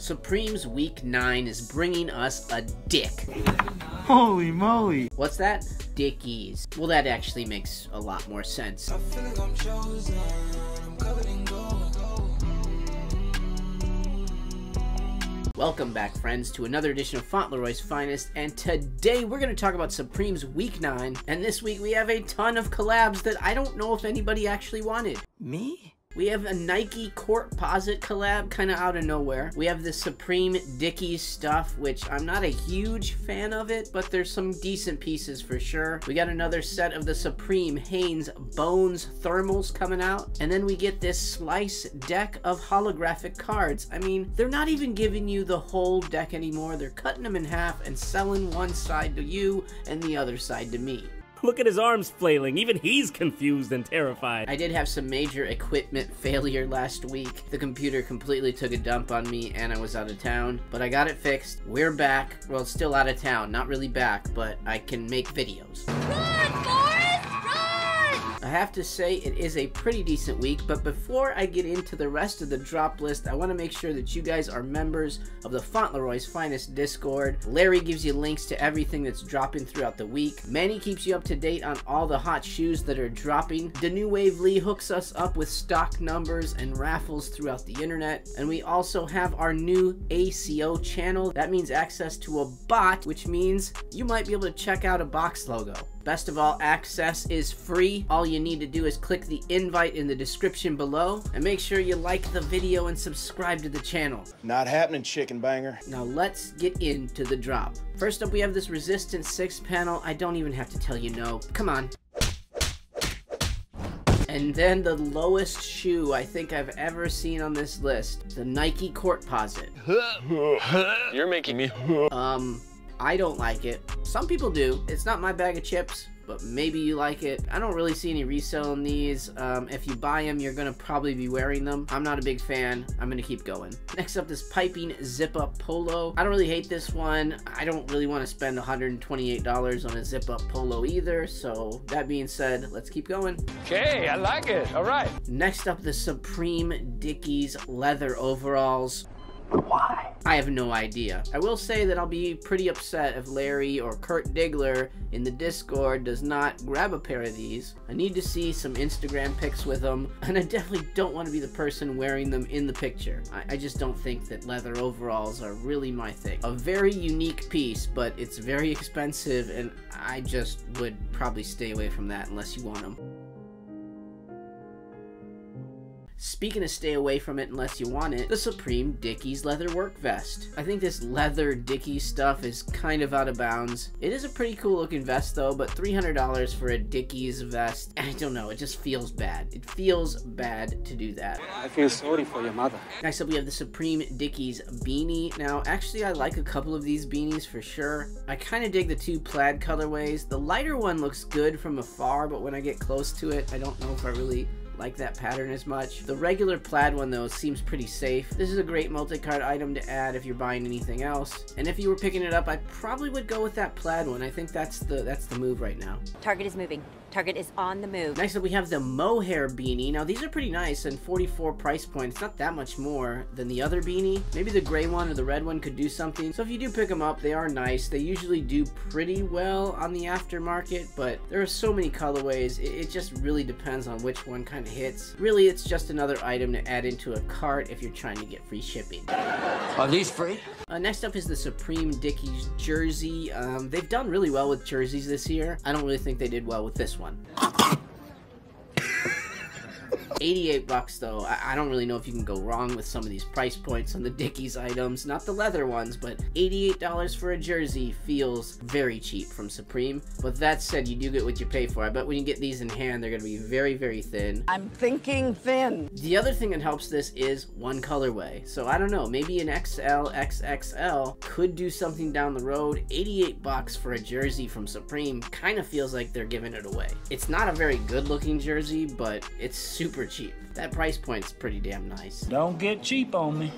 Supreme's Week 9 is bringing us a dick. Holy moly. What's that? Dickies. Well, that actually makes a lot more sense. I feel like I'm chosen. I'm covered in gold. Welcome back, friends, to another edition of Fauntleroy's Finest, and today we're going to talk about Supreme's Week 9, and this week we have a ton of collabs that I don't know if anybody actually wanted. Me? We have a Nike Corduroy collab, kind of out of nowhere. We have the Supreme Dickies stuff, which I'm not a huge fan of it, but there's some decent pieces for sure. We got another set of the Supreme Hanes Bones thermals coming out. And then we get this slice deck of holographic cards. I mean, they're not even giving you the whole deck anymore. They're cutting them in half and selling one side to you and the other side to me. Look at his arms flailing. Even he's confused and terrified. I did have some major equipment failure last week. The computer completely took a dump on me and I was out of town, but I got it fixed. We're back. Well, still out of town. Not really back, but I can make videos. Run, Forrest! Run! I have to say it is a pretty decent week, but before I get into the rest of the drop list, I want to make sure that you guys are members of the Fauntleroy's Finest Discord. Larry gives you links to everything that's dropping throughout the week. Manny keeps you up to date on all the hot shoes that are dropping. The New Wave Lee hooks us up with stock numbers and raffles throughout the internet. And we also have our new ACO channel. That means access to a bot, which means you might be able to check out a box logo. Best of all, access is free. All you need to do is click the invite in the description below and make sure you like the video and subscribe to the channel. Not happening, chicken banger. Now let's get into the drop. First up, we have this Resistance 6 panel. I don't even have to tell you no. Come on. And then the lowest shoe I think I've ever seen on this list, the Nike Corduroy. You're making me. I don't like it. Some people do. It's not my bag of chips, but maybe you like it. I don't really see any resale in these. If you buy them, you're gonna probably be wearing them. I'm not a big fan. I'm gonna keep going. Next up, this piping zip-up polo. I don't really hate this one. I don't really want to spend $128 on a zip-up polo either. So that being said, let's keep going. Okay, I like it. All right. Next up, the Supreme Dickies leather overalls. Why? I have no idea. I will say that I'll be pretty upset if Larry or Kurt Diggler in the Discord does not grab a pair of these. I need to see some Instagram pics with them, and I definitely don't want to be the person wearing them in the picture. I just don't think that leather overalls are really my thing. A very unique piece, but it's very expensive, and I just would probably stay away from that unless you want them. Speaking of stay away from it unless you want it, the Supreme Dickies leather work vest. I think this leather Dickies stuff is kind of out of bounds. It is a pretty cool looking vest though, but $300 for a Dickies vest, I don't know, it just feels bad. It feels bad to do that. I feel sorry for your mother. Next up we have the Supreme Dickies beanie. Now actually I like a couple of these beanies for sure. I kind of dig the two plaid colorways. The lighter one looks good from afar, but when I get close to it, I don't know if I really like that pattern as much. The regular plaid one though seems pretty safe. This is a great multi-card item to add if you're buying anything else. And if you were picking it up, I probably would go with that plaid one. I think that's the move right now. Target is moving. Target is on the move. Next up we have the mohair beanie. Now these are pretty nice and $44 price point. It's not that much more than the other beanie. Maybe the gray one or the red one could do something. So if you do pick them up, they are nice. They usually do pretty well on the aftermarket, but there are so many colorways. It just really depends on which one kind of hits. Really, it's just another item to add into a cart if you're trying to get free shipping. Are these free? Next up is the Supreme Dickies jersey. They've done really well with jerseys this year. I don't really think they did well with this one. $88 though. I don't really know if you can go wrong with some of these price points on the Dickies items. Not the leather ones, but $88 for a jersey feels very cheap from Supreme. But that said, you do get what you pay for. I bet when you get these in hand, they're going to be very, very thin. I'm thinking thin. The other thing that helps this is one colorway. So I don't know, maybe an XL, XXL could do something down the road. $88 for a jersey from Supreme kind of feels like they're giving it away. It's not a very good looking jersey, but it's super cheap. That price point's pretty damn nice. Don't get cheap on me.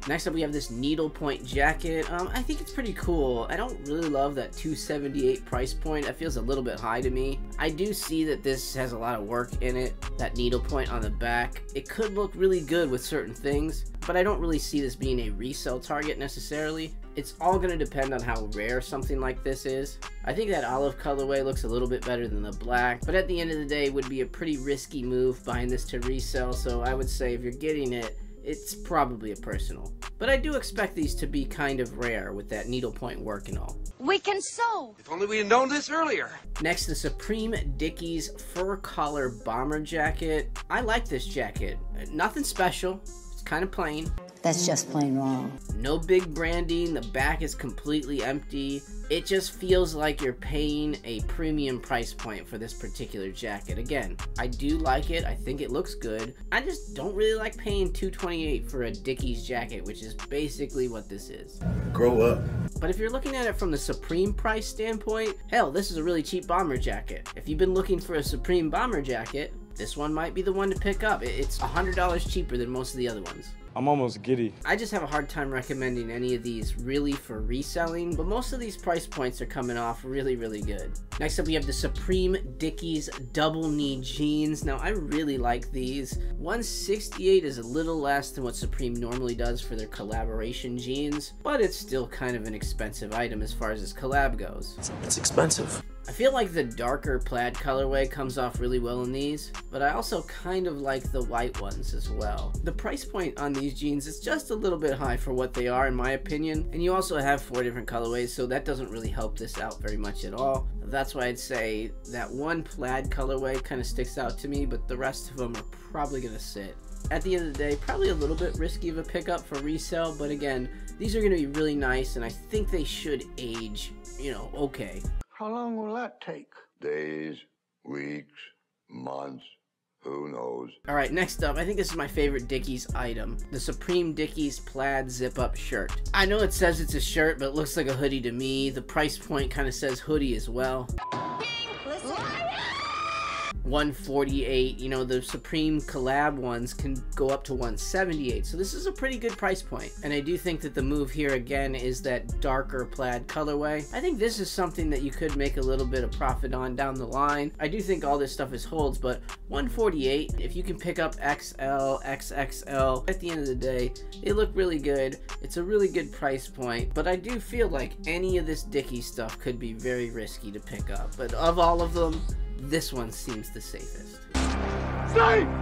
Next up we have this needlepoint jacket. I think it's pretty cool. I don't really love that $278 price point. That feels a little bit high to me. I do see that this has a lot of work in it. That needlepoint on the back. It could look really good with certain things. but I don't really see this being a resale target necessarily. It's all going to depend on how rare something like this is. I think that olive colorway looks a little bit better than the black, but at the end of the day, it would be a pretty risky move buying this to resell, so I would say if you're getting it, it's probably a personal. But I do expect these to be kind of rare with that needlepoint work and all. We can sew. If only we had known this earlier. Next, the Supreme Dickies fur collar bomber jacket. I like this jacket. Nothing special. It's kind of plain. That's just plain wrong. No big branding, the back is completely empty. It just feels like you're paying a premium price point for this particular jacket. Again, I do like it, I think it looks good. I just don't really like paying $228 for a Dickies jacket, which is basically what this is. Grow up. But if you're looking at it from the Supreme price standpoint, hell, this is a really cheap bomber jacket. If you've been looking for a Supreme bomber jacket, this one might be the one to pick up. It's $100 cheaper than most of the other ones. I'm almost giddy. I just have a hard time recommending any of these really for reselling, but most of these price points are coming off really, really good. Next up, we have the Supreme Dickies double knee jeans. Now, I really like these. $168 is a little less than what Supreme normally does for their collaboration jeans, but it's still kind of an expensive item as far as this collab goes. It's expensive. I feel like the darker plaid colorway comes off really well in these, but I also kind of like the white ones as well. The price point on these jeans is just a little bit high for what they are in my opinion, and you also have 4 different colorways, so that doesn't really help this out very much at all. That's why I'd say that one plaid colorway kind of sticks out to me, but the rest of them are probably going to sit. At the end of the day, probably a little bit risky of a pickup for resale, but again, these are going to be really nice, and I think they should age, okay. How long will that take? Days, weeks, months, who knows? Alright, next up, I think this is my favorite Dickies item. The Supreme Dickies plaid zip-up shirt. I know it says it's a shirt, but it looks like a hoodie to me. The price point kind of says hoodie as well. $148, the Supreme collab ones can go up to $178, so this is a pretty good price point. And I do think that the move here again is that darker plaid colorway. I think this is something that you could make a little bit of profit on down the line. I do think all this stuff is holds, but $148, if you can pick up XL, XXL, at the end of the day, they look really good. It's a really good price point, but I do feel like any of this Dickies stuff could be very risky to pick up. But of all of them, this one seems the safest.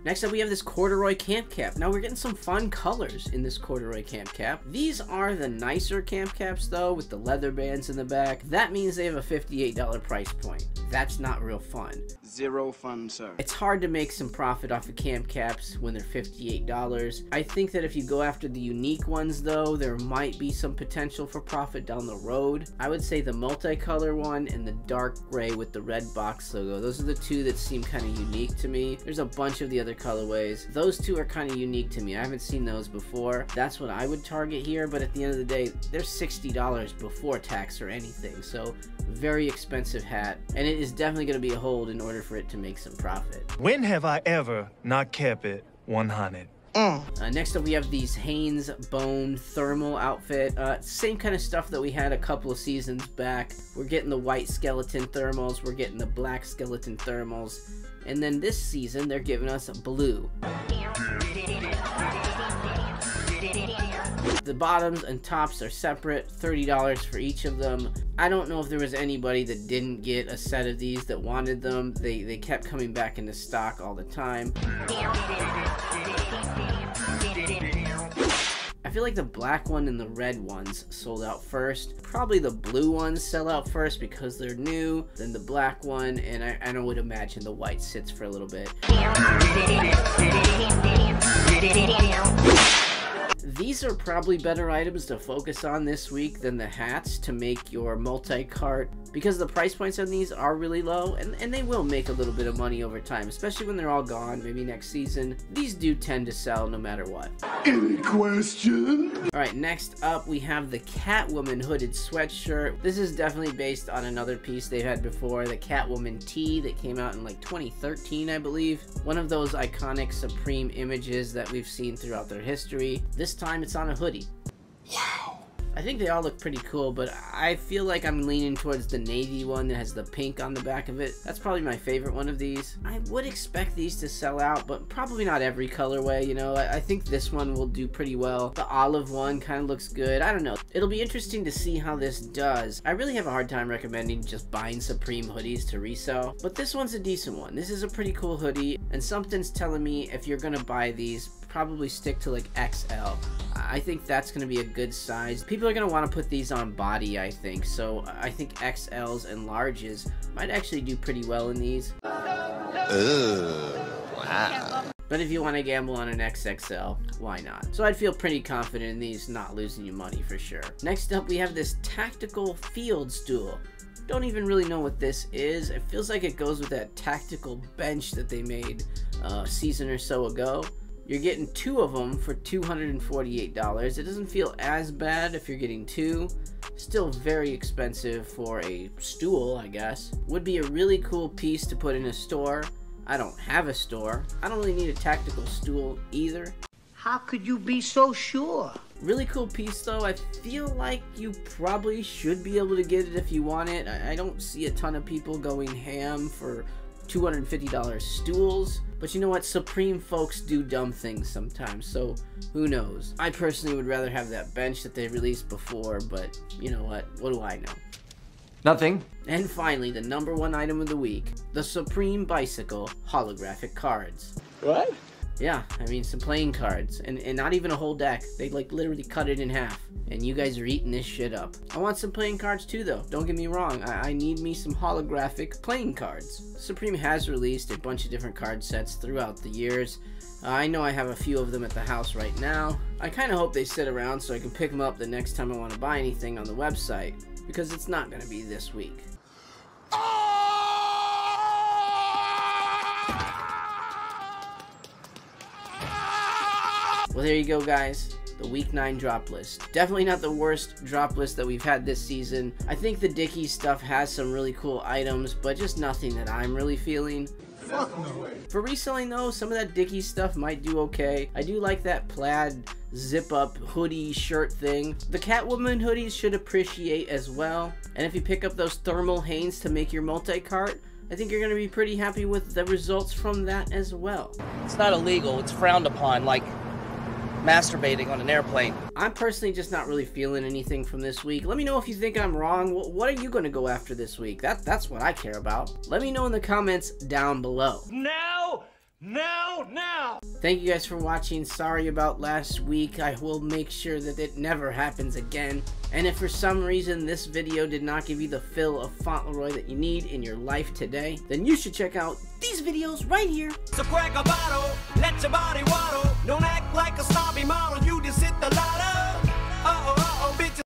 Next up, we have this Corduroy Camp Cap. Now, we're getting some fun colors in this Corduroy Camp Cap. These are the nicer camp caps, though, with the leather bands in the back. That means they have a $58 price point. That's not real fun. Zero fun, sir. It's hard to make some profit off of camp caps when they're $58. I think that if you go after the unique ones, though, there might be some potential for profit down the road. I would say the multicolor one and the dark gray with the red box logo. Those are the two that seem kind of unique to me. There's a bunch of the other colorways. Those two are kind of unique to me. I haven't seen those before. That's what I would target here, but at the end of the day, they're $60 before tax or anything, so very expensive hat, and it is definitely going to be a hold in order for it to make some profit. When have I ever not kept it 100? Next up, we have these Hanes Bone thermal outfit. Same kind of stuff that we had a couple of seasons back. We're getting the white skeleton thermals, we're getting the black skeleton thermals, and then this season they're giving us blue. The bottoms and tops are separate, $30 for each of them. I don't know if there was anybody that didn't get a set of these that wanted them. They kept coming back into stock all the time. I feel like the black one and the red ones sold out first. Probably the blue ones sell out first because they're new, then the black one, and I would imagine the white sits for a little bit. These are probably better items to focus on this week than the hats to make your multi-cart, because the price points on these are really low, and they will make a little bit of money over time, especially when they're all gone, maybe next season. These do tend to sell no matter what. Any question? Alright, next up we have the Catwoman hooded sweatshirt. This is definitely based on another piece they've had before, the Catwoman tee that came out in like 2013, I believe. One of those iconic Supreme images that we've seen throughout their history. This time it's on a hoodie. Wow. I think they all look pretty cool, but I feel like I'm leaning towards the navy one that has the pink on the back of it. That's probably my favorite one of these. I would expect these to sell out, but probably not every colorway, you know. I think this one will do pretty well. The olive one kind of looks good. I don't know. It'll be interesting to see how this does. I really have a hard time recommending just buying Supreme hoodies to resell, but this one's a decent one. This is a pretty cool hoodie, and something's telling me if you're gonna buy these, probably stick to like XL. I think that's going to be a good size. People are going to want to put these on body, I think. So I think XLs and larges might actually do pretty well in these. Wow. But if you want to gamble on an XXL, why not? So I'd feel pretty confident in these not losing you money for sure. Next up, we have this tactical field stool. Don't even really know what this is. It feels like it goes with that tactical bench that they made a season or so ago. You're getting 2 of them for $248. It doesn't feel as bad if you're getting 2. Still very expensive for a stool, I guess. Would be a really cool piece to put in a store. I don't have a store. I don't really need a tactical stool either. How could you be so sure? Really cool piece though. I feel like you probably should be able to get it if you want it. I don't see a ton of people going ham for $250 stools, but you know what, Supreme folks do dumb things sometimes, so who knows. I personally would rather have that bench that they released before, but you know what do I know? Nothing. And finally, the #1 item of the week, the Supreme Bicycle holographic cards. What? Yeah, I mean some playing cards, and not even a whole deck. They like literally cut it in half, and you guys are eating this shit up. I want some playing cards too though, don't get me wrong. I need me some holographic playing cards. Supreme has released a bunch of different card sets throughout the years. I know I have a few of them at the house right now. I kind of hope they sit around so I can pick them up the next time I want to buy anything on the website, because it's not going to be this week. Well, there you go, guys. The Week 9 drop list. Definitely not the worst drop list that we've had this season. I think the Dickies stuff has some really cool items, but just nothing that I'm really feeling. Fuck no. For reselling though, some of that Dickies stuff might do okay. I do like that plaid zip-up hoodie shirt thing. The Catwoman hoodies should appreciate as well. And if you pick up those thermal Hanes to make your multi-cart, I think you're going to be pretty happy with the results from that as well. It's not illegal, it's frowned upon, like masturbating on an airplane. I'm personally just not really feeling anything from this week. Let me know if you think I'm wrong. What are you going to go after this week? That's what I care about. Let me know in the comments down below. Now! Thank you guys for watching. Sorry about last week. I will make sure that it never happens again. And if for some reason this video did not give you the fill of Fauntleroy that you need in your life today, then you should check out these videos right here. So crack a bottle, let your body waddle. Don't act like a snobby model, you just hit the lotto.